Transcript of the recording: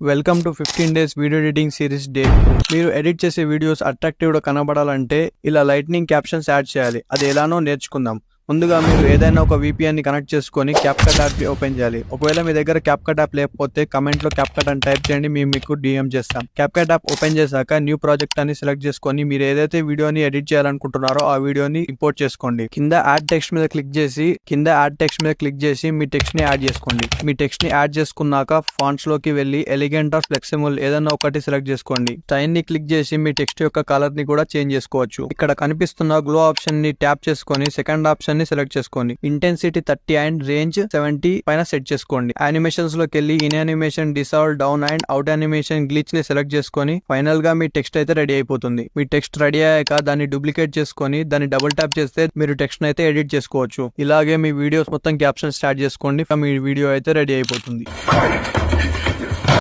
Welcome to 15 days video editing series day. మీరు edit చేసే videos అట్రాక్టివ్గా కనబడాలంటే ఇలా లైట్నింగ్ క్యాప్షన్స్ యాడ్ చేయాలి. అది ఎలానో నేర్చుకుందాం. ముందుగా మీరు ఏదైనా ఒక VPN ని కనెక్ట్ చేసుకొని CapCut యాప్ ఓపెన్ చేయాలి. ఒకవేళ మీ దగ్గర CapCut యాప్ లేకపోతే కమెంట్లో CapCut అని టైప్ చేయండి, మీకు DM చేస్తాం. CapCut యాప్ ఓపెన్ చేశాక న్యూ ప్రాజెక్ట్ అని సెలెక్ట్ చేసుకొని మీరు ఏదైతే వీడియోని ఎడిట్ చేయాలనుకుంటున్నారో ఆ వీడియోని ఇంపోర్ట్ చేసుకోండి. కింద యాడ్ టెక్స్ట్ మీద క్లిక్ చేసి మీ టెక్స్ట్ ని యాడ్ చేసుకోండి. మీ టెక్స్ట్ ని యాడ్ చేసుకున్నాక ఫాంట్స్ లోకి వెళ్ళి ఎలిగెంట్ ఆర్ ఫ్లెక్సిబుల్ ఏదైనా ఒకటి సెలెక్ట్ చేసుకోండి. స్టైల్ ని క్లిక్ చేసి మీ టెక్స్ట్ యొక్క కలర్ ని కూడా చేంజ్ చేసుకోవచ్చు. ఇక్కడ కనిపిస్తున్న గ్లో ఆప్షన్ ని ట్యాప్ చేసుకొని సెకండ్ ఆప్షన్ సెలెక్ట్ చేసుకోండి. ఇంటెన్సిటీ 30 అండ్ రేంజ్ 70 పైన సెట్ చేసుకోండి. యానిమేషన్స్ లోకి వెళ్ళి in animation, dissolve, down and out animation glitch ని సెలెక్ట్ చేసుకొని ఫైనల్ గా మీ టెక్స్ట్ అయితే రెడీ అయిపోతుంది. మీ టెక్స్ట్ రెడీ అయ్యాక దాన్ని డూప్లికేట్ చేసుకొని దాన్ని డబుల్ ట్యాప్ చేస్తే మీరు టెక్స్ట్ అయితే ఎడిట్ చేసుకోవచ్చు. ఇలాగే మీ వీడియోస్ మొత్తం క్యాప్షన్ స్టార్ట్ చేసుకోండి. మీ వీడియో అయితే రెడీ అయిపోతుంది.